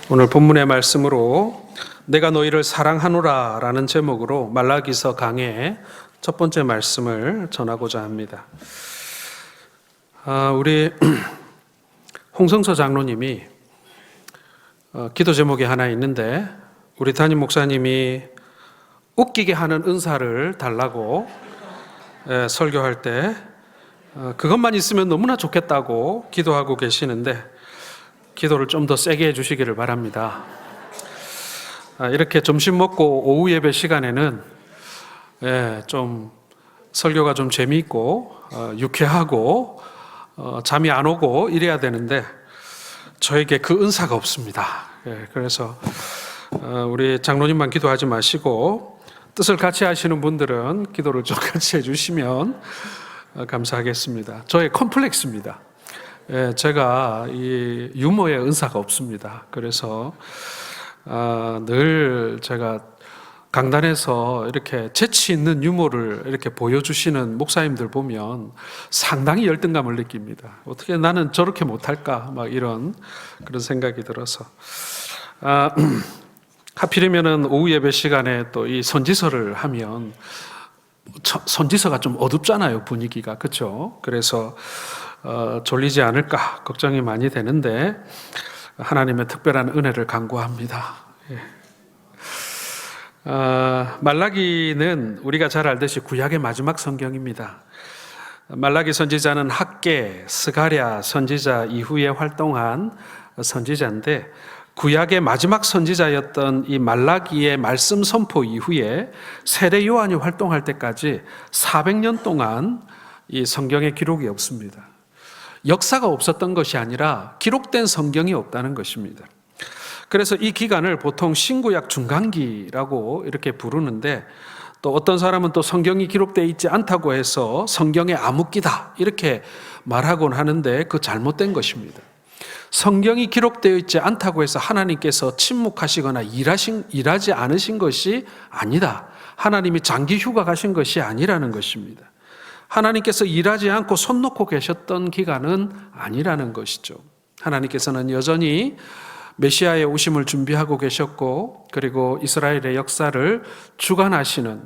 오늘 본문의 말씀으로 내가 너희를 사랑하노라 라는 제목으로 말라기서 강의 첫 번째 말씀을 전하고자 합니다. 우리 홍성서 장로님이 기도 제목이 하나 있는데 우리 담임 목사님이 웃기게 하는 은사를 달라고 설교할 때 그것만 있으면 너무나 좋겠다고 기도하고 계시는데 기도를 좀 더 세게 해주시기를 바랍니다. 이렇게 점심 먹고 오후 예배 시간에는 좀 설교가 좀 재미있고 유쾌하고 잠이 안 오고 이래야 되는데 저에게 그 은사가 없습니다. 그래서 우리 장로님만 기도하지 마시고 뜻을 같이 하시는 분들은 기도를 좀 같이 해주시면 감사하겠습니다. 저의 컴플렉스입니다. 제가 이 유머의 은사가 없습니다. 그래서 늘 제가 강단에서 이렇게 재치 있는 유머를 이렇게 보여주시는 목사님들 보면 상당히 열등감을 느낍니다. 어떻게 나는 저렇게 못할까? 막 이런 그런 생각이 들어서 하필이면은 오후 예배 시간에 또 이 선지서를 하면 선지서가 좀 어둡잖아요, 분위기가. 그렇죠? 그래서 졸리지 않을까 걱정이 많이 되는데 하나님의 특별한 은혜를 간구합니다. 말라기는 우리가 잘 알듯이 구약의 마지막 성경입니다. 말라기 선지자는 학개, 스가랴 선지자 이후에 활동한 선지자인데 구약의 마지막 선지자였던 이 말라기의 말씀 선포 이후에 세례 요한이 활동할 때까지 400년 동안 이 성경에 기록이 없습니다. 역사가 없었던 것이 아니라 기록된 성경이 없다는 것입니다. 그래서 이 기간을 보통 신구약 중간기라고 이렇게 부르는데 또 어떤 사람은 또 성경이 기록되어 있지 않다고 해서 성경의 암흑기다 이렇게 말하곤 하는데 그 잘못된 것입니다. 성경이 기록되어 있지 않다고 해서 하나님께서 침묵하시거나 일하지 않으신 것이 아니다. 하나님이 장기 휴가 가신 것이 아니라는 것입니다. 하나님께서 일하지 않고 손 놓고 계셨던 기간은 아니라는 것이죠. 하나님께서는 여전히 메시아의 오심을 준비하고 계셨고 그리고 이스라엘의 역사를 주관하시는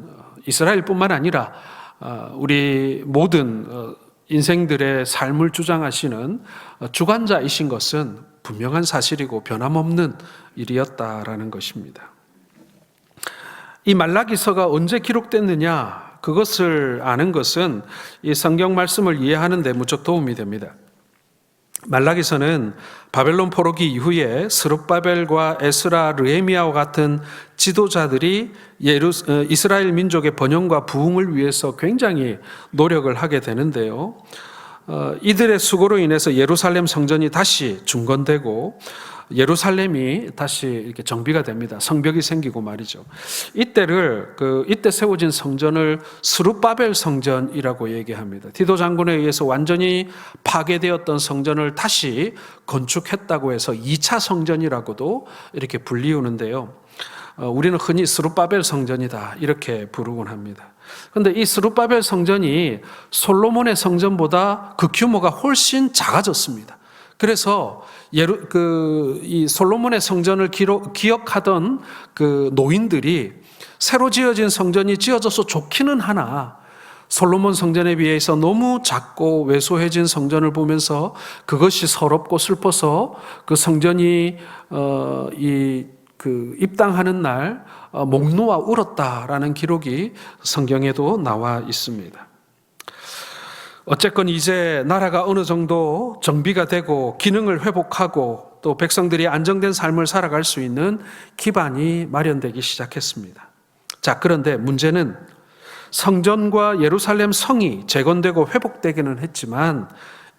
이스라엘뿐만 아니라 우리 모든 인생들의 삶을 주장하시는 주관자이신 것은 분명한 사실이고 변함없는 일이었다라는 것입니다. 이 말라기서가 언제 기록됐느냐 그것을 아는 것은 이 성경 말씀을 이해하는 데 무척 도움이 됩니다. 말라기서는 바벨론 포로기 이후에 스룹바벨과 에스라, 르헤미야와 같은 지도자들이 이스라엘 민족의 번영과 부흥을 위해서 굉장히 노력을 하게 되는데요. 이들의 수고로 인해서 예루살렘 성전이 다시 중건되고 예루살렘이 다시 이렇게 정비가 됩니다. 성벽이 생기고 말이죠. 이때 세워진 성전을 스룹바벨 성전이라고 얘기합니다. 디도 장군에 의해서 완전히 파괴되었던 성전을 다시 건축했다고 해서 2차 성전이라고도 이렇게 불리우는데요. 우리는 흔히 스룹바벨 성전이다 이렇게 부르곤 합니다. 그런데 이 스룹바벨 성전이 솔로몬의 성전보다 그 규모가 훨씬 작아졌습니다. 그래서 이 솔로몬의 성전을 기억하던 그 노인들이 새로 지어진 성전이 지어져서 좋기는 하나 솔로몬 성전에 비해서 너무 작고 왜소해진 성전을 보면서 그것이 서럽고 슬퍼서 그 성전이 입당하는 날 목 놓아 울었다라는 기록이 성경에도 나와 있습니다. 어쨌건 이제 나라가 어느 정도 정비가 되고 기능을 회복하고 또 백성들이 안정된 삶을 살아갈 수 있는 기반이 마련되기 시작했습니다. 자, 그런데 문제는 성전과 예루살렘 성이 재건되고 회복되기는 했지만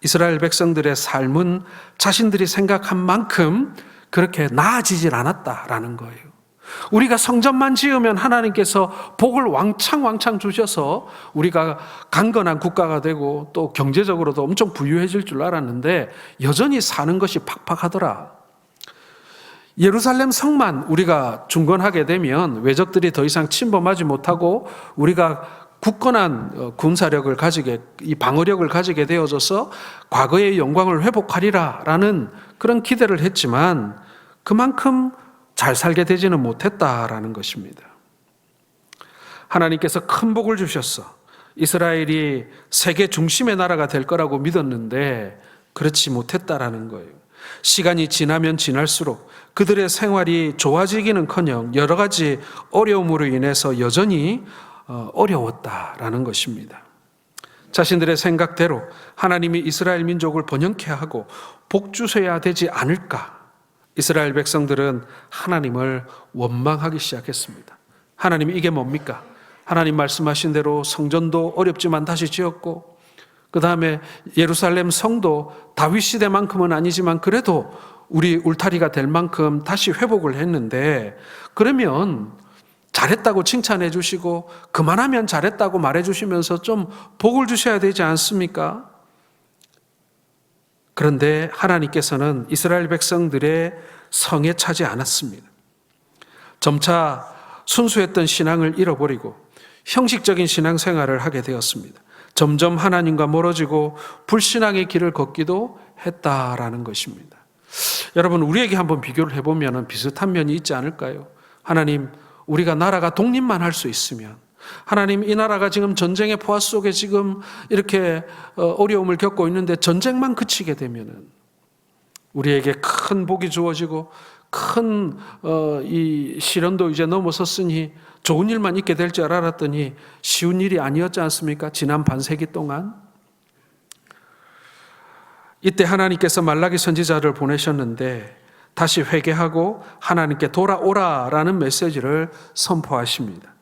이스라엘 백성들의 삶은 자신들이 생각한 만큼 그렇게 나아지질 않았다라는 거예요. 우리가 성전만 지으면 하나님께서 복을 왕창 주셔서 우리가 강건한 국가가 되고 또 경제적으로도 엄청 부유해질 줄 알았는데 여전히 사는 것이 팍팍하더라. 예루살렘 성만 우리가 중건하게 되면 외적들이 더 이상 침범하지 못하고 우리가 굳건한 군사력을 이 방어력을 가지게 되어져서 과거의 영광을 회복하리라라는 그런 기대를 했지만 그만큼 잘 살게 되지는 못했다라는 것입니다. 하나님께서 큰 복을 주셨어. 이스라엘이 세계 중심의 나라가 될 거라고 믿었는데 그렇지 못했다라는 거예요. 시간이 지나면 지날수록 그들의 생활이 좋아지기는커녕 여러 가지 어려움으로 인해서 여전히 어려웠다라는 것입니다. 자신들의 생각대로 하나님이 이스라엘 민족을 번영케 하고 복 주셔야 되지 않을까? 이스라엘 백성들은 하나님을 원망하기 시작했습니다. 하나님이 이게 뭡니까? 하나님 말씀하신 대로 성전도 어렵지만 다시 지었고, 그 다음에 예루살렘 성도 다윗 시대만큼은 아니지만 그래도 우리 울타리가 될 만큼 다시 회복을 했는데, 그러면 잘했다고 칭찬해 주시고 그만하면 잘했다고 말해 주시면서 좀 복을 주셔야 되지 않습니까? 그런데 하나님께서는 이스라엘 백성들의 성에 차지 않았습니다. 점차 순수했던 신앙을 잃어버리고 형식적인 신앙생활을 하게 되었습니다. 점점 하나님과 멀어지고 불신앙의 길을 걷기도 했다라는 것입니다. 여러분, 우리에게 한번 비교를 해보면 비슷한 면이 있지 않을까요? 하나님, 우리가 나라가 독립만 할 수 있으면, 하나님, 이 나라가 지금 전쟁의 포화 속에 지금 이렇게 어려움을 겪고 있는데 전쟁만 그치게 되면은 우리에게 큰 복이 주어지고 큰 이 시련도 이제 넘어섰으니 좋은 일만 있게 될 줄 알았더니 쉬운 일이 아니었지 않습니까? 지난 반세기 동안. 이때 하나님께서 말라기 선지자를 보내셨는데 다시 회개하고 하나님께 돌아오라라는 메시지를 선포하십니다.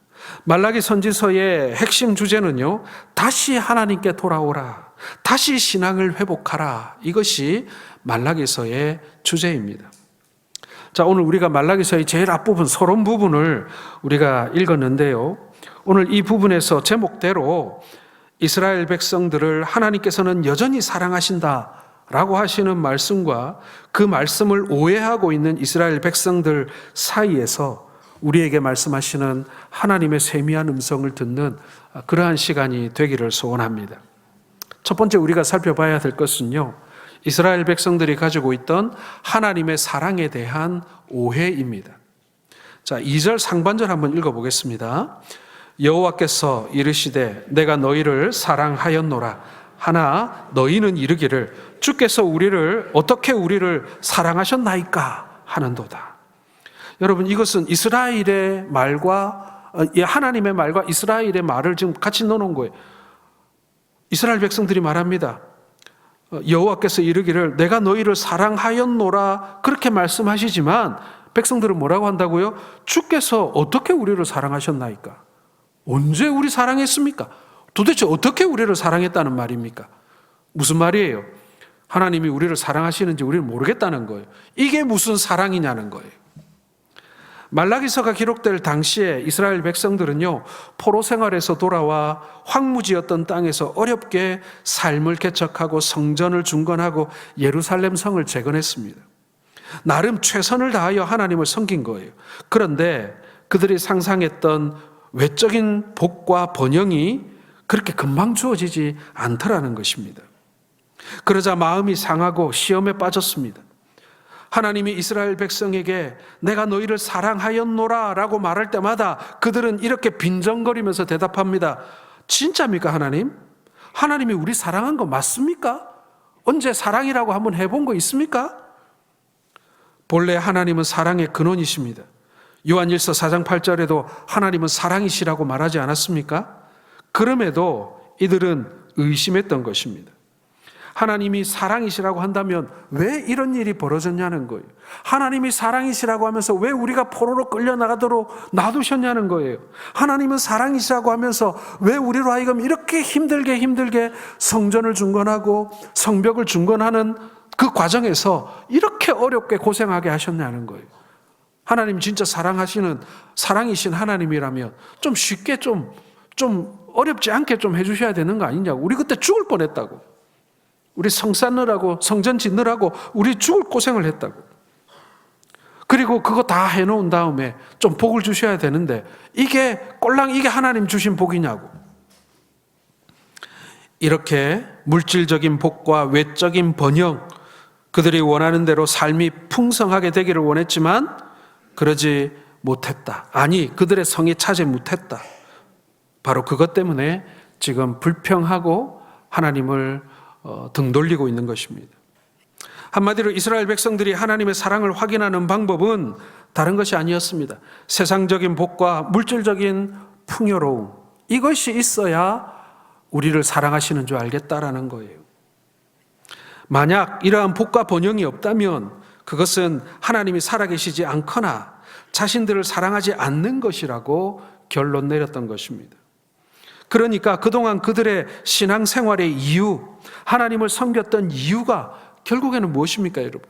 말라기 선지서의 핵심 주제는요, 다시 하나님께 돌아오라, 다시 신앙을 회복하라, 이것이 말라기서의 주제입니다. 자, 오늘 우리가 말라기서의 제일 앞부분 서론 부분을 우리가 읽었는데요, 오늘 이 부분에서 제목대로 이스라엘 백성들을 하나님께서는 여전히 사랑하신다 라고 하시는 말씀과 그 말씀을 오해하고 있는 이스라엘 백성들 사이에서 우리에게 말씀하시는 하나님의 세미한 음성을 듣는 그러한 시간이 되기를 소원합니다. 첫 번째 우리가 살펴봐야 될 것은요, 이스라엘 백성들이 가지고 있던 하나님의 사랑에 대한 오해입니다. 자, 2절 상반절 한번 읽어보겠습니다. 여호와께서 이르시되 내가 너희를 사랑하였노라. 하나 너희는 이르기를 주께서 어떻게 우리를 사랑하셨나이까 하는도다. 여러분, 이것은 이스라엘의 말과 하나님의 말과 이스라엘의 말을 지금 같이 넣어놓은 거예요. 이스라엘 백성들이 말합니다. 여호와께서 이르기를 내가 너희를 사랑하였노라 그렇게 말씀하시지만 백성들은 뭐라고 한다고요? 주께서 어떻게 우리를 사랑하셨나이까? 언제 우리 사랑했습니까? 도대체 어떻게 우리를 사랑했다는 말입니까? 무슨 말이에요? 하나님이 우리를 사랑하시는지 우리는 모르겠다는 거예요. 이게 무슨 사랑이냐는 거예요. 말라기서가 기록될 당시에 이스라엘 백성들은요, 포로 생활에서 돌아와 황무지였던 땅에서 어렵게 삶을 개척하고 성전을 중건하고 예루살렘 성을 재건했습니다. 나름 최선을 다하여 하나님을 섬긴 거예요. 그런데 그들이 상상했던 외적인 복과 번영이 그렇게 금방 주어지지 않더라는 것입니다. 그러자 마음이 상하고 시험에 빠졌습니다. 하나님이 이스라엘 백성에게 내가 너희를 사랑하였노라 라고 말할 때마다 그들은 이렇게 빈정거리면서 대답합니다. 진짜입니까, 하나님? 하나님이 우리 사랑한 거 맞습니까? 언제 사랑이라고 한번 해본 거 있습니까? 본래 하나님은 사랑의 근원이십니다. 요한일서 4장 8절에도 하나님은 사랑이시라고 말하지 않았습니까? 그럼에도 이들은 의심했던 것입니다. 하나님이 사랑이시라고 한다면 왜 이런 일이 벌어졌냐는 거예요. 하나님이 사랑이시라고 하면서 왜 우리가 포로로 끌려나가도록 놔두셨냐는 거예요. 하나님은 사랑이시라고 하면서 왜 우리로 하여금 이렇게 힘들게 성전을 중건하고 성벽을 중건하는 그 과정에서 이렇게 어렵게 고생하게 하셨냐는 거예요. 하나님 진짜 사랑이신 하나님이라면 좀 쉽게 좀 어렵지 않게 좀 해주셔야 되는 거 아니냐고. 우리 그때 죽을 뻔했다고. 우리 성 쌓느라고 성전 짓느라고 우리 죽을 고생을 했다고. 그리고 그거 다 해놓은 다음에 좀 복을 주셔야 되는데 이게 꼴랑 이게 하나님 주신 복이냐고. 이렇게 물질적인 복과 외적인 번영, 그들이 원하는 대로 삶이 풍성하게 되기를 원했지만 그러지 못했다. 아니, 그들의 성이 차지 못했다. 바로 그것 때문에 지금 불평하고 하나님을 등 돌리고 있는 것입니다. 한마디로 이스라엘 백성들이 하나님의 사랑을 확인하는 방법은 다른 것이 아니었습니다. 세상적인 복과 물질적인 풍요로움, 이것이 있어야 우리를 사랑하시는 줄 알겠다라는 거예요. 만약 이러한 복과 번영이 없다면 그것은 하나님이 살아계시지 않거나 자신들을 사랑하지 않는 것이라고 결론 내렸던 것입니다. 그러니까 그동안 그들의 신앙생활의 이유, 하나님을 섬겼던 이유가 결국에는 무엇입니까, 여러분?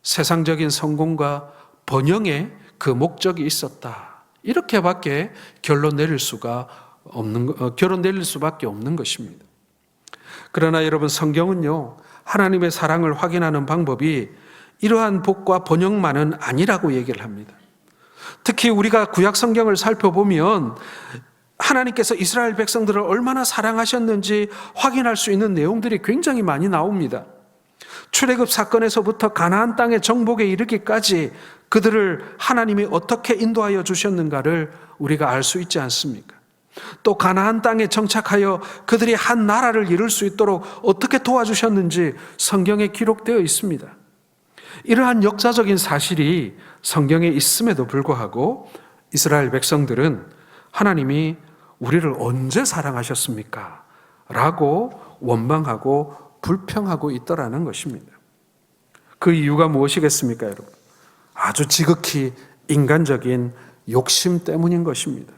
세상적인 성공과 번영에 그 목적이 있었다. 이렇게밖에 결론 내릴 수밖에 없는 것입니다. 그러나 여러분, 성경은요, 하나님의 사랑을 확인하는 방법이 이러한 복과 번영만은 아니라고 얘기를 합니다. 특히 우리가 구약 성경을 살펴보면 하나님께서 이스라엘 백성들을 얼마나 사랑하셨는지 확인할 수 있는 내용들이 굉장히 많이 나옵니다. 출애굽 사건에서부터 가나안 땅의 정복에 이르기까지 그들을 하나님이 어떻게 인도하여 주셨는가를 우리가 알 수 있지 않습니까? 또 가나안 땅에 정착하여 그들이 한 나라를 이룰 수 있도록 어떻게 도와주셨는지 성경에 기록되어 있습니다. 이러한 역사적인 사실이 성경에 있음에도 불구하고 이스라엘 백성들은 하나님이 우리를 언제 사랑하셨습니까? 라고 원망하고 불평하고 있더라는 것입니다. 그 이유가 무엇이겠습니까, 여러분? 아주 지극히 인간적인 욕심 때문인 것입니다.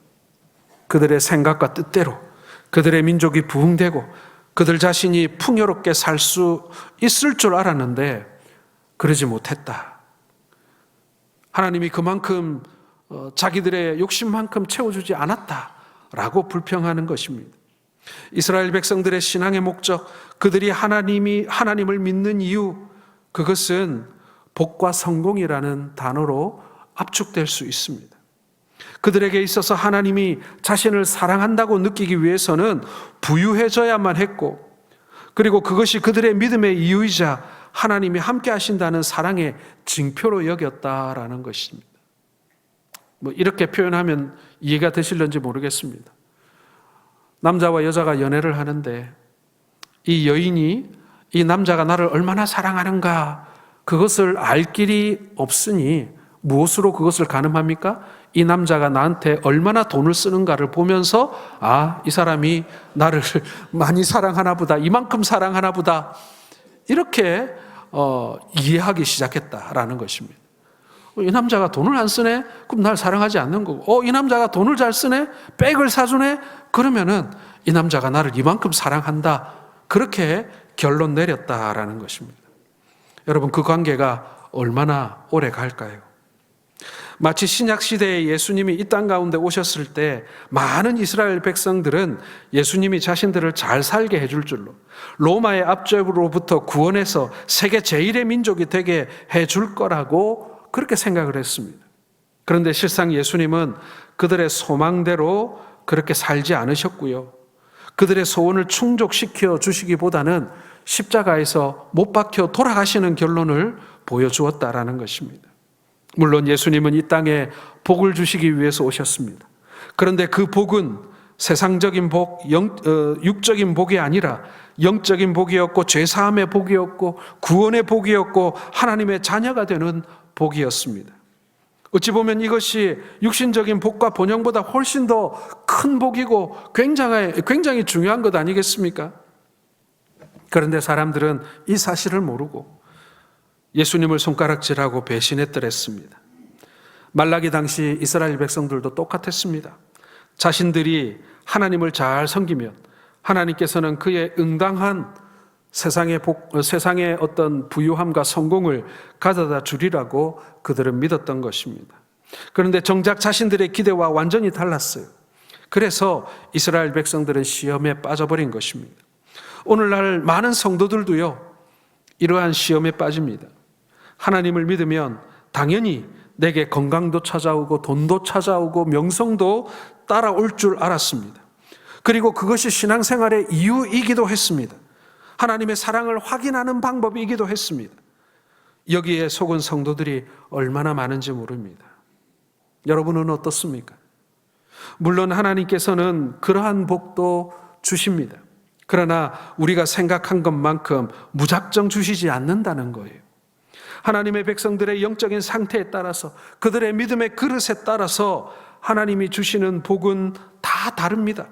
그들의 생각과 뜻대로 그들의 민족이 부흥되고 그들 자신이 풍요롭게 살 수 있을 줄 알았는데 그러지 못했다. 하나님이 그만큼 자기들의 욕심만큼 채워주지 않았다라고 불평하는 것입니다. 이스라엘 백성들의 신앙의 목적, 그들이 하나님을 믿는 이유, 그것은 복과 성공이라는 단어로 압축될 수 있습니다. 그들에게 있어서 하나님이 자신을 사랑한다고 느끼기 위해서는 부유해져야만 했고, 그리고 그것이 그들의 믿음의 이유이자 하나님이 함께 하신다는 사랑의 징표로 여겼다라는 것입니다. 이렇게 표현하면 이해가 되실런지 모르겠습니다. 남자와 여자가 연애를 하는데 이 여인이 이 남자가 나를 얼마나 사랑하는가, 그것을 알 길이 없으니 무엇으로 그것을 가늠합니까? 이 남자가 나한테 얼마나 돈을 쓰는가를 보면서 이 사람이 나를 많이 사랑하나 보다, 이만큼 사랑하나 보다, 이렇게 이해하기 시작했다라는 것입니다. 이 남자가 돈을 안 쓰네? 그럼 날 사랑하지 않는 거고, 이 남자가 돈을 잘 쓰네? 백을 사주네? 그러면은 이 남자가 나를 이만큼 사랑한다, 그렇게 결론 내렸다라는 것입니다. 여러분, 그 관계가 얼마나 오래 갈까요? 마치 신약 시대에 예수님이 이 땅 가운데 오셨을 때 많은 이스라엘 백성들은 예수님이 자신들을 잘 살게 해줄 줄로, 로마의 압제로부터 구원해서 세계 제1의 민족이 되게 해줄 거라고 그렇게 생각을 했습니다. 그런데 실상 예수님은 그들의 소망대로 그렇게 살지 않으셨고요, 그들의 소원을 충족시켜 주시기보다는 십자가에서 못 박혀 돌아가시는 결론을 보여주었다라는 것입니다. 물론 예수님은 이 땅에 복을 주시기 위해서 오셨습니다. 그런데 그 복은 세상적인 복, 육적인 복이 아니라 영적인 복이었고, 죄사함의 복이었고, 구원의 복이었고, 하나님의 자녀가 되는 복이었습니다. 어찌 보면 이것이 육신적인 복과 번영보다 훨씬 더 큰 복이고 굉장히 중요한 것 아니겠습니까? 그런데 사람들은 이 사실을 모르고 예수님을 손가락질하고 배신했더랬습니다. 말라기 당시 이스라엘 백성들도 똑같았습니다. 자신들이 하나님을 잘 섬기면 하나님께서는 그의 응당한 세상의 어떤 부유함과 성공을 가져다 주리라고 그들은 믿었던 것입니다. 그런데 정작 자신들의 기대와 완전히 달랐어요. 그래서 이스라엘 백성들은 시험에 빠져버린 것입니다. 오늘날 많은 성도들도요, 이러한 시험에 빠집니다. 하나님을 믿으면 당연히 내게 건강도 찾아오고 돈도 찾아오고 명성도 따라올 줄 알았습니다. 그리고 그것이 신앙생활의 이유이기도 했습니다. 하나님의 사랑을 확인하는 방법이기도 했습니다. 여기에 속은 성도들이 얼마나 많은지 모릅니다. 여러분은 어떻습니까? 물론 하나님께서는 그러한 복도 주십니다. 그러나 우리가 생각한 것만큼 무작정 주시지 않는다는 거예요. 하나님의 백성들의 영적인 상태에 따라서, 그들의 믿음의 그릇에 따라서 하나님이 주시는 복은 다 다릅니다.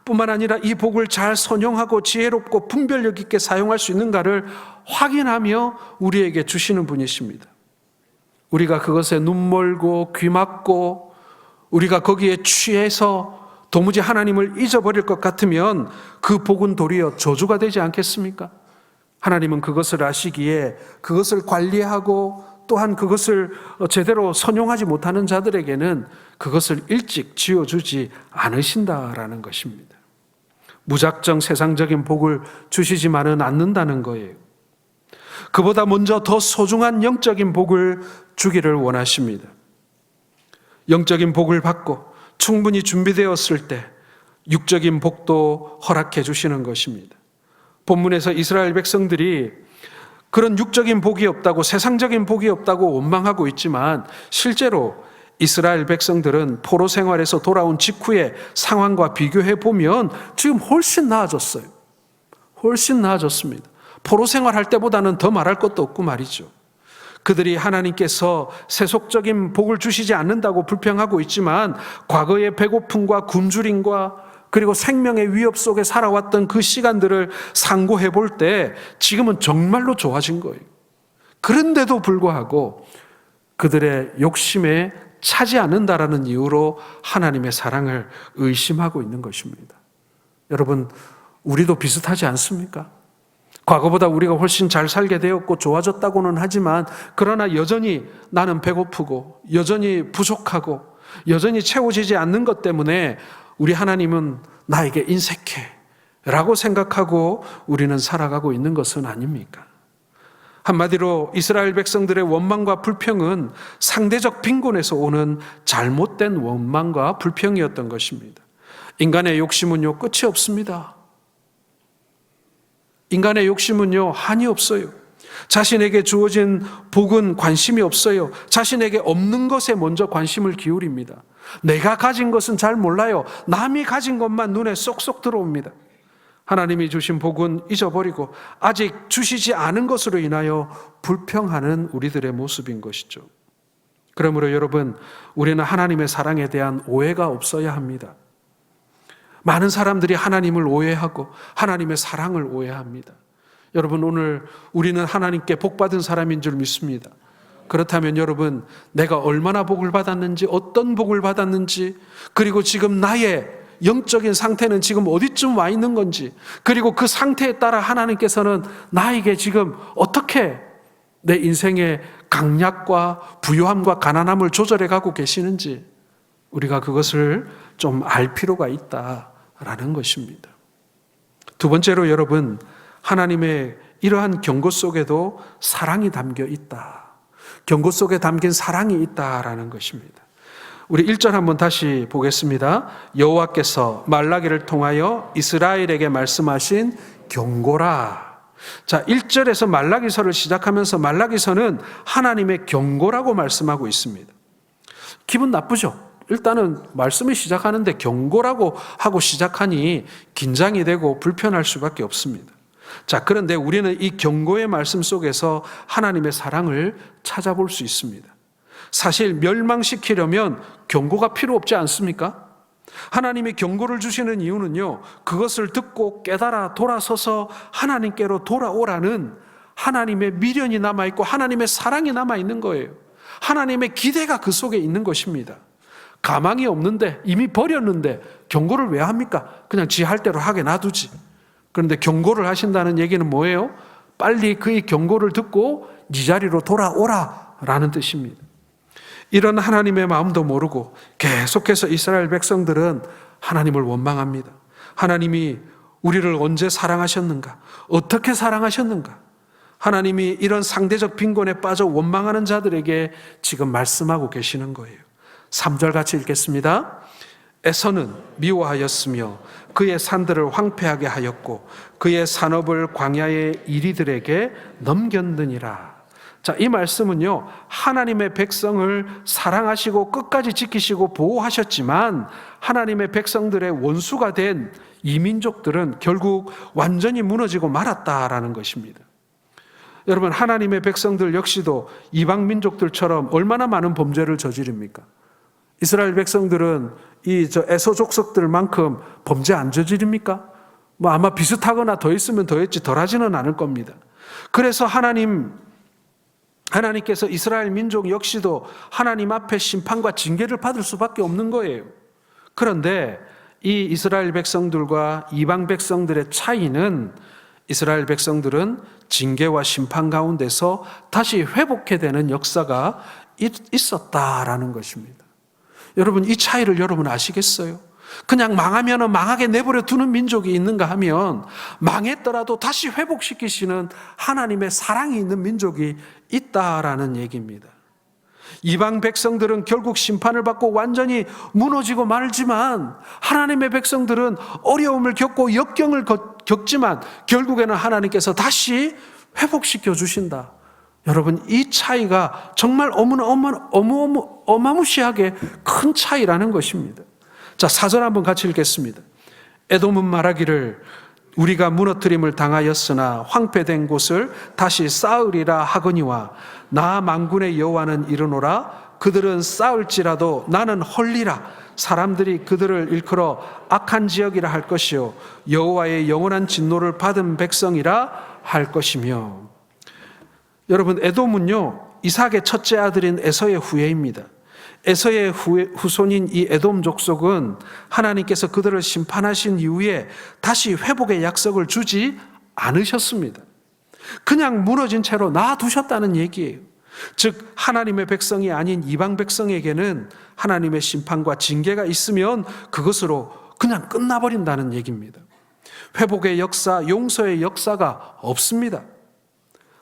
뿐만 아니라 이 복을 잘 선용하고 지혜롭고 분별력 있게 사용할 수 있는가를 확인하며 우리에게 주시는 분이십니다. 우리가 그것에 눈 멀고 귀 막고 우리가 거기에 취해서 도무지 하나님을 잊어버릴 것 같으면 그 복은 도리어 저주가 되지 않겠습니까? 하나님은 그것을 아시기에 그것을 관리하고 또한 그것을 제대로 선용하지 못하는 자들에게는 그것을 일찍 지어주지 않으신다라는 것입니다. 무작정 세상적인 복을 주시지만은 않는다는 거예요. 그보다 먼저 더 소중한 영적인 복을 주기를 원하십니다. 영적인 복을 받고 충분히 준비되었을 때 육적인 복도 허락해 주시는 것입니다. 본문에서 이스라엘 백성들이 그런 육적인 복이 없다고, 세상적인 복이 없다고 원망하고 있지만 실제로 이스라엘 백성들은 포로 생활에서 돌아온 직후의 상황과 비교해 보면 지금 훨씬 나아졌어요. 훨씬 나아졌습니다. 포로 생활할 때보다는 더 말할 것도 없고 말이죠. 그들이 하나님께서 세속적인 복을 주시지 않는다고 불평하고 있지만 과거의 배고픔과 굶주림과 그리고 생명의 위협 속에 살아왔던 그 시간들을 상고해 볼 때 지금은 정말로 좋아진 거예요. 그런데도 불구하고 그들의 욕심에 차지 않는다라는 이유로 하나님의 사랑을 의심하고 있는 것입니다. 여러분, 우리도 비슷하지 않습니까? 과거보다 우리가 훨씬 잘 살게 되었고 좋아졌다고는 하지만 그러나 여전히 나는 배고프고 여전히 부족하고 여전히 채워지지 않는 것 때문에 우리 하나님은 나에게 인색해 라고 생각하고 우리는 살아가고 있는 것은 아닙니까? 한마디로 이스라엘 백성들의 원망과 불평은 상대적 빈곤에서 오는 잘못된 원망과 불평이었던 것입니다. 인간의 욕심은요, 끝이 없습니다. 인간의 욕심은요, 한이 없어요. 자신에게 주어진 복은 관심이 없어요. 자신에게 없는 것에 먼저 관심을 기울입니다. 내가 가진 것은 잘 몰라요. 남이 가진 것만 눈에 쏙쏙 들어옵니다. 하나님이 주신 복은 잊어버리고 아직 주시지 않은 것으로 인하여 불평하는 우리들의 모습인 것이죠. 그러므로 여러분, 우리는 하나님의 사랑에 대한 오해가 없어야 합니다. 많은 사람들이 하나님을 오해하고 하나님의 사랑을 오해합니다. 여러분, 오늘 우리는 하나님께 복받은 사람인 줄 믿습니다. 그렇다면 여러분, 내가 얼마나 복을 받았는지, 어떤 복을 받았는지, 그리고 지금 나의 영적인 상태는 지금 어디쯤 와 있는 건지, 그리고 그 상태에 따라 하나님께서는 나에게 지금 어떻게 내 인생의 강약과 부요함과 가난함을 조절해 가고 계시는지 우리가 그것을 좀 알 필요가 있다라는 것입니다. 두 번째로 여러분, 하나님의 이러한 경고 속에도 사랑이 담겨 있다. 경고 속에 담긴 사랑이 있다라는 것입니다. 우리 1절 한번 다시 보겠습니다. 여호와께서 말라기를 통하여 이스라엘에게 말씀하신 경고라. 자, 1절에서 말라기서를 시작하면서 말라기서는 하나님의 경고라고 말씀하고 있습니다. 기분 나쁘죠? 일단은 말씀을 시작하는데 경고라고 하고 시작하니 긴장이 되고 불편할 수밖에 없습니다. 자, 그런데 우리는 이 경고의 말씀 속에서 하나님의 사랑을 찾아볼 수 있습니다. 사실 멸망시키려면 경고가 필요 없지 않습니까? 하나님이 경고를 주시는 이유는요, 그것을 듣고 깨달아 돌아서서 하나님께로 돌아오라는 하나님의 미련이 남아있고 하나님의 사랑이 남아있는 거예요. 하나님의 기대가 그 속에 있는 것입니다. 가망이 없는데, 이미 버렸는데 경고를 왜 합니까? 그냥 지 할 대로 하게 놔두지. 그런데 경고를 하신다는 얘기는 뭐예요? 빨리 그의 경고를 듣고 네 자리로 돌아오라 라는 뜻입니다. 이런 하나님의 마음도 모르고 계속해서 이스라엘 백성들은 하나님을 원망합니다. 하나님이 우리를 언제 사랑하셨는가? 어떻게 사랑하셨는가? 하나님이 이런 상대적 빈곤에 빠져 원망하는 자들에게 지금 말씀하고 계시는 거예요. 3절 같이 읽겠습니다. 에서는 미워하였으며 그의 산들을 황폐하게 하였고 그의 산업을 광야의 이리들에게 넘겼느니라. 자, 이 말씀은요, 하나님의 백성을 사랑하시고 끝까지 지키시고 보호하셨지만 하나님의 백성들의 원수가 된 이민족들은 결국 완전히 무너지고 말았다라는 것입니다. 여러분, 하나님의 백성들 역시도 이방 민족들처럼 얼마나 많은 범죄를 저지릅니까? 이스라엘 백성들은 에서 족속들만큼 범죄 안 저지릅니까? 아마 비슷하거나 더 있으면 더했지 덜하지는 않을 겁니다. 그래서 하나님께서 이스라엘 민족 역시도 하나님 앞에 심판과 징계를 받을 수밖에 없는 거예요. 그런데 이 이스라엘 백성들과 이방 백성들의 차이는, 이스라엘 백성들은 징계와 심판 가운데서 다시 회복해 되는 역사가 있었다라는 것입니다. 여러분, 이 차이를 여러분 아시겠어요? 그냥 망하면 망하게 내버려 두는 민족이 있는가 하면, 망했더라도 다시 회복시키시는 하나님의 사랑이 있는 민족이 있다라는 얘기입니다. 이방 백성들은 결국 심판을 받고 완전히 무너지고 말지만, 하나님의 백성들은 어려움을 겪고 역경을 겪지만 결국에는 하나님께서 다시 회복시켜 주신다. 여러분, 이 차이가 정말 어마무시하게 큰 차이라는 것입니다. 자, 4절 한번 같이 읽겠습니다. 에돔은 말하기를 우리가 무너뜨림을 당하였으나 황폐된 곳을 다시 쌓으리라 하거니와 나 만군의 여호와는 이르노라 그들은 쌓을지라도 나는 헐리라. 사람들이 그들을 일컬어 악한 지역이라 할 것이요 여호와의 영원한 진노를 받은 백성이라 할 것이며. 여러분, 에돔은요, 이삭의 첫째 아들인 에서의 후예입니다. 에서의 후손인 이 에돔 족속은 하나님께서 그들을 심판하신 이후에 다시 회복의 약속을 주지 않으셨습니다. 그냥 무너진 채로 놔두셨다는 얘기예요. 즉, 하나님의 백성이 아닌 이방 백성에게는 하나님의 심판과 징계가 있으면 그것으로 그냥 끝나버린다는 얘기입니다. 회복의 역사, 용서의 역사가 없습니다.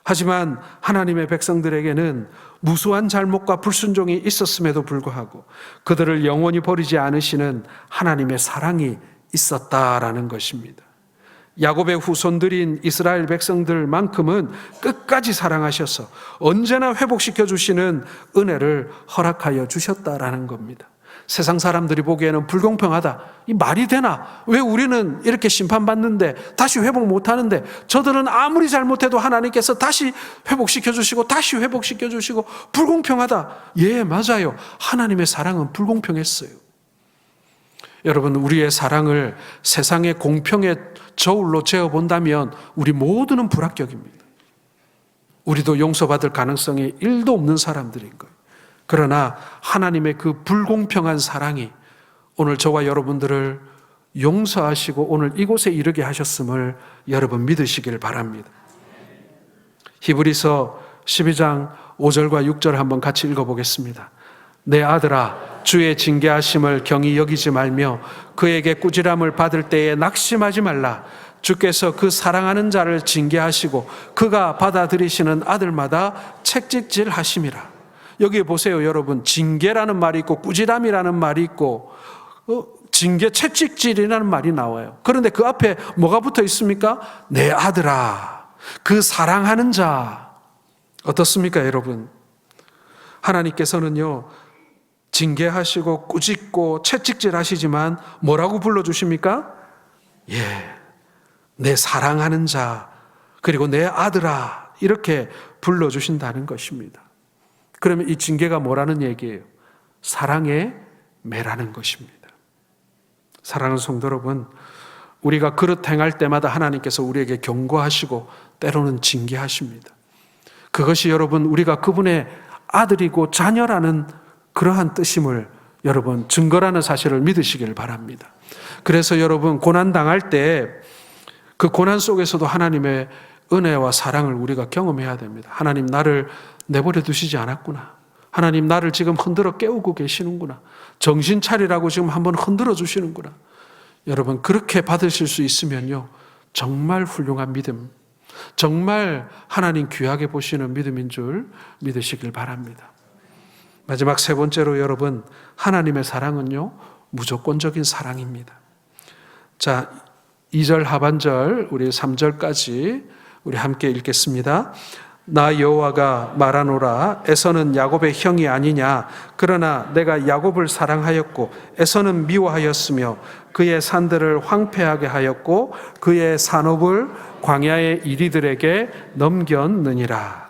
하지만 하나님의 백성들에게는 무수한 잘못과 불순종이 있었음에도 불구하고 그들을 영원히 버리지 않으시는 하나님의 사랑이 있었다라는 것입니다. 야곱의 후손들인 이스라엘 백성들만큼은 끝까지 사랑하셔서 언제나 회복시켜 주시는 은혜를 허락하여 주셨다라는 겁니다. 세상 사람들이 보기에는 불공평하다, 이 말이 되나? 왜 우리는 이렇게 심판받는데 다시 회복 못하는데 저들은 아무리 잘못해도 하나님께서 다시 회복시켜 주시고 다시 회복시켜 주시고 불공평하다. 예, 맞아요. 하나님의 사랑은 불공평했어요. 여러분, 우리의 사랑을 세상의 공평의 저울로 재어본다면 우리 모두는 불합격입니다. 우리도 용서받을 가능성이 1도 없는 사람들인 거예요. 그러나 하나님의 그 불공평한 사랑이 오늘 저와 여러분들을 용서하시고 오늘 이곳에 이르게 하셨음을 여러분 믿으시길 바랍니다. 히브리서 12장 5절과 6절 한번 같이 읽어보겠습니다. 내 아들아, 주의 징계하심을 경히 여기지 말며 그에게 꾸지람을 받을 때에 낙심하지 말라. 주께서 그 사랑하는 자를 징계하시고 그가 받아들이시는 아들마다 책찍질 하심이라. 여기 보세요, 여러분. 징계라는 말이 있고 꾸지람이라는 말이 있고 징계, 채찍질이라는 말이 나와요. 그런데 그 앞에 뭐가 붙어 있습니까? 내 아들아, 그 사랑하는 자. 어떻습니까, 여러분? 하나님께서는요, 징계하시고 꾸짖고 채찍질 하시지만 뭐라고 불러주십니까? 예, 내 사랑하는 자, 그리고 내 아들아, 이렇게 불러주신다는 것입니다. 그러면 이 징계가 뭐라는 얘기예요? 사랑의 매라는 것입니다. 사랑하는 성도 여러분, 우리가 그릇 행할 때마다 하나님께서 우리에게 경고하시고 때로는 징계하십니다. 그것이 여러분 우리가 그분의 아들이고 자녀라는 그러한 뜻임을 여러분 증거라는 사실을 믿으시길 바랍니다. 그래서 여러분 고난당할 때 그 고난 속에서도 하나님의 은혜와 사랑을 우리가 경험해야 됩니다. 하나님, 나를 내버려 두시지 않았구나. 하나님, 나를 지금 흔들어 깨우고 계시는구나. 정신 차리라고 지금 한번 흔들어 주시는구나. 여러분, 그렇게 받으실 수 있으면요, 정말 훌륭한 믿음, 정말 하나님 귀하게 보시는 믿음인 줄 믿으시길 바랍니다. 마지막 세 번째로 여러분, 하나님의 사랑은요, 무조건적인 사랑입니다. 자, 2절 하반절 우리 3절까지 우리 함께 읽겠습니다. 나 여호와가 말하노라. 에서는 야곱의 형이 아니냐. 그러나 내가 야곱을 사랑하였고 에서는 미워하였으며 그의 산들을 황폐하게 하였고 그의 산업을 광야의 이리들에게 넘겼느니라.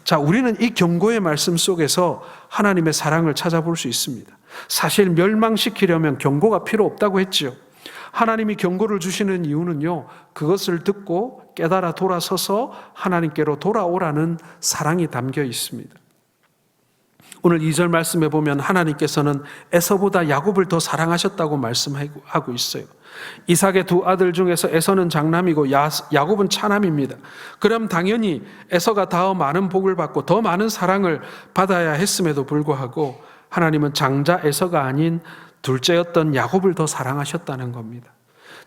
자, 우리는 이 경고의 말씀 속에서 하나님의 사랑을 찾아볼 수 있습니다. 사실 멸망시키려면 경고가 필요 없다고 했지요. 하나님이 경고를 주시는 이유는요, 그것을 듣고 깨달아 돌아서서 하나님께로 돌아오라는 사랑이 담겨 있습니다. 오늘 2절 말씀에 보면 하나님께서는 에서보다 야곱을 더 사랑하셨다고 말씀하고 있어요. 이삭의 두 아들 중에서 에서는 장남이고 야곱은 차남입니다. 그럼 당연히 에서가 더 많은 복을 받고 더 많은 사랑을 받아야 했음에도 불구하고 하나님은 장자 에서가 아닌 둘째였던 야곱을 더 사랑하셨다는 겁니다.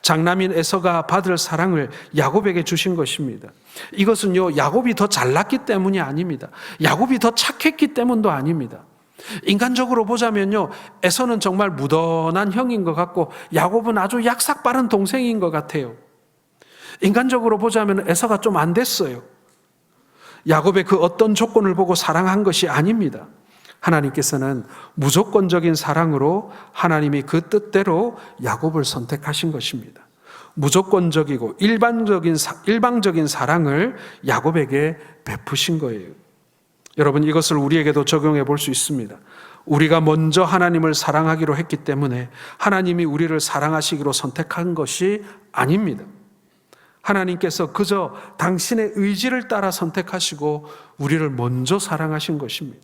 장남인 에서가 받을 사랑을 야곱에게 주신 것입니다. 이것은요, 야곱이 더 잘났기 때문이 아닙니다. 야곱이 더 착했기 때문도 아닙니다. 인간적으로 보자면요, 에서는 정말 무던한 형인 것 같고 야곱은 아주 약삭 빠른 동생인 것 같아요. 인간적으로 보자면 에서가 좀 안 됐어요. 야곱의 그 어떤 조건을 보고 사랑한 것이 아닙니다. 하나님께서는 무조건적인 사랑으로 하나님이 그 뜻대로 야곱을 선택하신 것입니다. 무조건적이고 일방적인 사랑을 야곱에게 베푸신 거예요. 여러분, 이것을 우리에게도 적용해 볼 수 있습니다. 우리가 먼저 하나님을 사랑하기로 했기 때문에 하나님이 우리를 사랑하시기로 선택한 것이 아닙니다. 하나님께서 그저 당신의 의지를 따라 선택하시고 우리를 먼저 사랑하신 것입니다.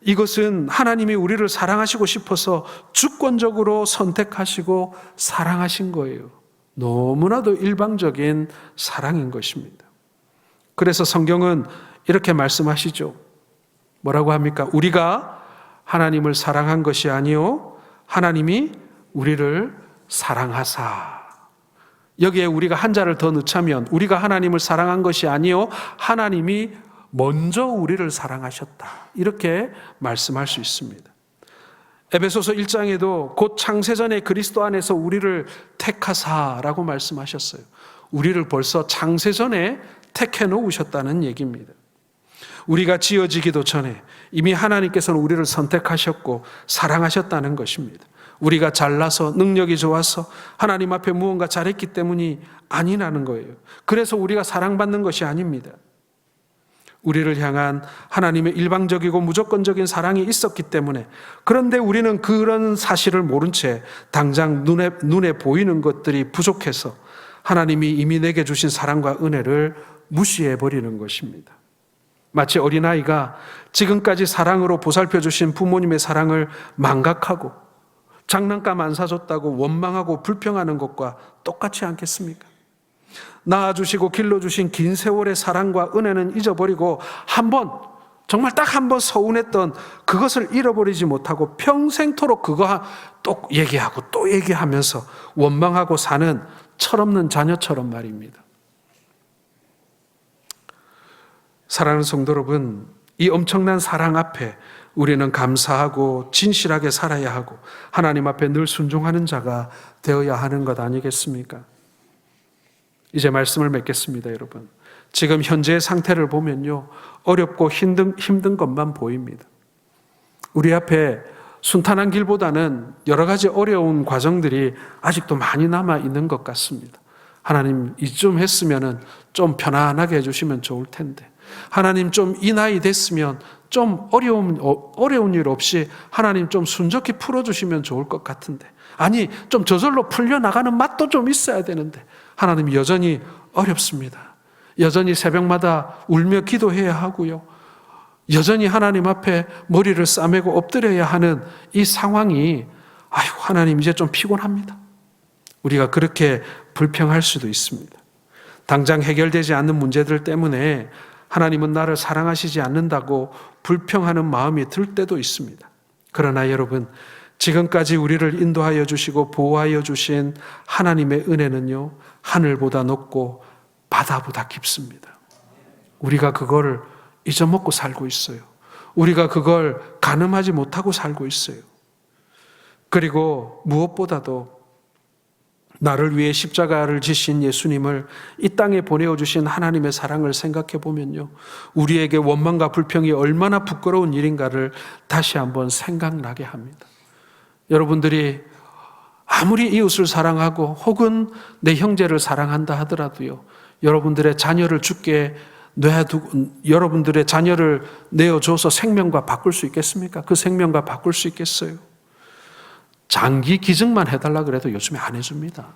이것은 하나님이 우리를 사랑하시고 싶어서 주권적으로 선택하시고 사랑하신 거예요. 너무나도 일방적인 사랑인 것입니다. 그래서 성경은 이렇게 말씀하시죠. 뭐라고 합니까? 우리가 하나님을 사랑한 것이 아니요 하나님이 우리를 사랑하사. 여기에 우리가 한자를 더 넣자면 우리가 하나님을 사랑한 것이 아니요 하나님이 먼저 우리를 사랑하셨다. 이렇게 말씀할 수 있습니다. 에베소서 1장에도 곧 창세전에 그리스도 안에서 우리를 택하사라고 말씀하셨어요. 우리를 벌써 창세전에 택해 놓으셨다는 얘기입니다. 우리가 지어지기도 전에 이미 하나님께서는 우리를 선택하셨고 사랑하셨다는 것입니다. 우리가 잘나서 능력이 좋아서 하나님 앞에 무언가 잘했기 때문이 아니라는 거예요. 그래서 우리가 사랑받는 것이 아닙니다. 우리를 향한 하나님의 일방적이고 무조건적인 사랑이 있었기 때문에, 그런데 우리는 그런 사실을 모른 채 당장 눈에 보이는 것들이 부족해서 하나님이 이미 내게 주신 사랑과 은혜를 무시해버리는 것입니다. 마치 어린아이가 지금까지 사랑으로 보살펴 주신 부모님의 사랑을 망각하고 장난감 안 사줬다고 원망하고 불평하는 것과 똑같지 않겠습니까? 낳아주시고 길러주신 긴 세월의 사랑과 은혜는 잊어버리고 정말 딱 한 번 서운했던 그것을 잃어버리지 못하고 평생토록 그거 또 얘기하고 또 얘기하면서 원망하고 사는 철없는 자녀처럼 말입니다. 사랑하는 성도 여러분, 이 엄청난 사랑 앞에 우리는 감사하고 진실하게 살아야 하고 하나님 앞에 늘 순종하는 자가 되어야 하는 것 아니겠습니까? 이제 말씀을 맺겠습니다, 여러분. 지금 현재의 상태를 보면요, 어렵고 힘든 것만 보입니다. 우리 앞에 순탄한 길보다는 여러 가지 어려운 과정들이 아직도 많이 남아 있는 것 같습니다. 하나님, 이쯤 했으면 좀 편안하게 해주시면 좋을 텐데, 하나님 좀 이 나이 됐으면 좀 어려운 일 없이 하나님 좀 순적히 풀어주시면 좋을 것 같은데, 아니 좀 저절로 풀려나가는 맛도 좀 있어야 되는데 하나님 여전히 어렵습니다. 여전히 새벽마다 울며 기도해야 하고요, 여전히 하나님 앞에 머리를 싸매고 엎드려야 하는 이 상황이 하나님 이제 좀 피곤합니다. 우리가 그렇게 불평할 수도 있습니다. 당장 해결되지 않는 문제들 때문에 하나님은 나를 사랑하시지 않는다고 불평하는 마음이 들 때도 있습니다. 그러나 여러분, 지금까지 우리를 인도하여 주시고 보호하여 주신 하나님의 은혜는요, 하늘보다 높고 바다보다 깊습니다. 우리가 그걸 잊어먹고 살고 있어요. 우리가 그걸 가늠하지 못하고 살고 있어요. 그리고 무엇보다도 나를 위해 십자가를 지신 예수님을 이 땅에 보내어주신 하나님의 사랑을 생각해 보면요, 우리에게 원망과 불평이 얼마나 부끄러운 일인가를 다시 한번 생각나게 합니다. 여러분들이 아무리 이웃을 사랑하고 혹은 내 형제를 사랑한다 하더라도요, 여러분들의 자녀를 죽게 여러분들의 자녀를 내어줘서 생명과 바꿀 수 있겠습니까? 그 생명과 바꿀 수 있겠어요? 장기 기증만 해달라 그래도 요즘에 안 해줍니다.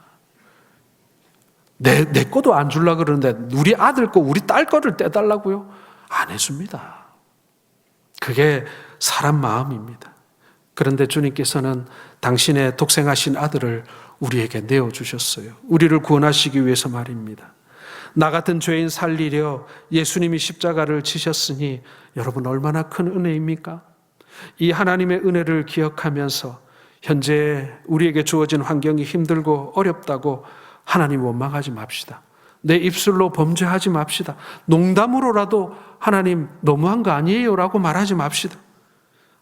내 거도 안 주려고 그러는데 우리 아들 거, 우리 딸 거를 떼달라고요? 안 해줍니다. 그게 사람 마음입니다. 그런데 주님께서는 당신의 독생하신 아들을 우리에게 내어주셨어요. 우리를 구원하시기 위해서 말입니다. 나 같은 죄인 살리려 예수님이 십자가를 지셨으니 여러분 얼마나 큰 은혜입니까? 이 하나님의 은혜를 기억하면서 현재 우리에게 주어진 환경이 힘들고 어렵다고 하나님 원망하지 맙시다. 내 입술로 범죄하지 맙시다. 농담으로라도 하나님 너무한 거 아니에요? 라고 말하지 맙시다.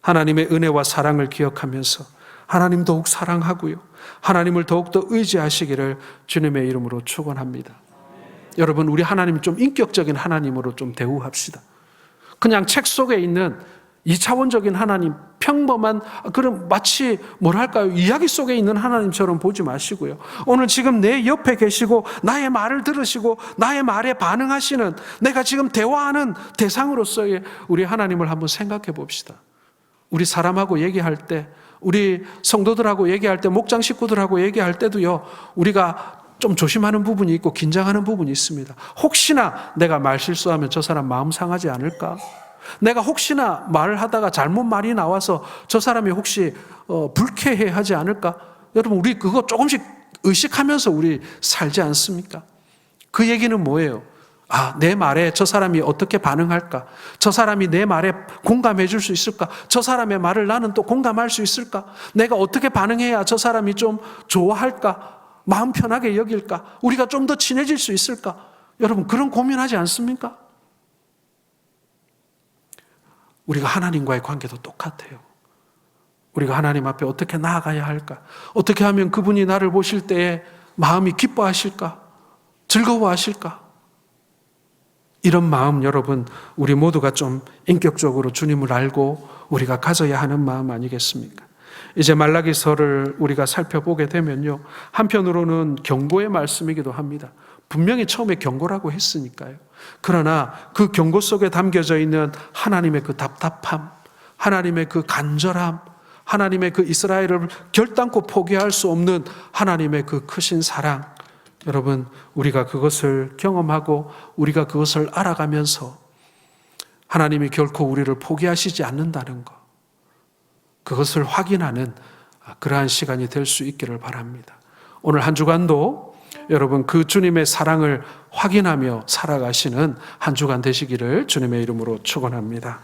하나님의 은혜와 사랑을 기억하면서 하나님 더욱 사랑하고요, 하나님을 더욱더 의지하시기를 주님의 이름으로 축원합니다. 여러분, 우리 하나님 좀 인격적인 하나님으로 좀 대우합시다. 그냥 책 속에 있는 2차원적인 하나님, 평범한 그런 마치 뭐랄까요, 이야기 속에 있는 하나님처럼 보지 마시고요, 오늘 지금 내 옆에 계시고 나의 말을 들으시고 나의 말에 반응하시는, 내가 지금 대화하는 대상으로서의 우리 하나님을 한번 생각해 봅시다. 우리 사람하고 얘기할 때, 우리 성도들하고 얘기할 때, 목장 식구들하고 얘기할 때도요, 우리가 좀 조심하는 부분이 있고 긴장하는 부분이 있습니다. 혹시나 내가 말 실수하면 저 사람 마음 상하지 않을까? 내가 혹시나 말을 하다가 잘못 말이 나와서 저 사람이 혹시 불쾌해하지 않을까? 여러분, 우리 그거 조금씩 의식하면서 우리 살지 않습니까? 그 얘기는 뭐예요? 내 말에 저 사람이 어떻게 반응할까? 저 사람이 내 말에 공감해 줄 수 있을까? 저 사람의 말을 나는 또 공감할 수 있을까? 내가 어떻게 반응해야 저 사람이 좀 좋아할까? 마음 편하게 여길까? 우리가 좀 더 친해질 수 있을까? 여러분, 그런 고민하지 않습니까? 우리가 하나님과의 관계도 똑같아요. 우리가 하나님 앞에 어떻게 나아가야 할까? 어떻게 하면 그분이 나를 보실 때에 마음이 기뻐하실까? 즐거워하실까? 이런 마음, 여러분, 우리 모두가 좀 인격적으로 주님을 알고 우리가 가져야 하는 마음 아니겠습니까? 이제 말라기서를 우리가 살펴보게 되면요, 한편으로는 경고의 말씀이기도 합니다. 분명히 처음에 경고라고 했으니까요. 그러나 그 경고 속에 담겨져 있는 하나님의 그 답답함, 하나님의 그 간절함, 하나님의 그 이스라엘을 결단코 포기할 수 없는 하나님의 그 크신 사랑, 여러분, 우리가 그것을 경험하고 우리가 그것을 알아가면서 하나님이 결코 우리를 포기하시지 않는다는 것, 그것을 확인하는 그러한 시간이 될 수 있기를 바랍니다. 오늘 한 주간도 여러분 그 주님의 사랑을 확인하며 살아가시는 한 주간 되시기를 주님의 이름으로 축원합니다.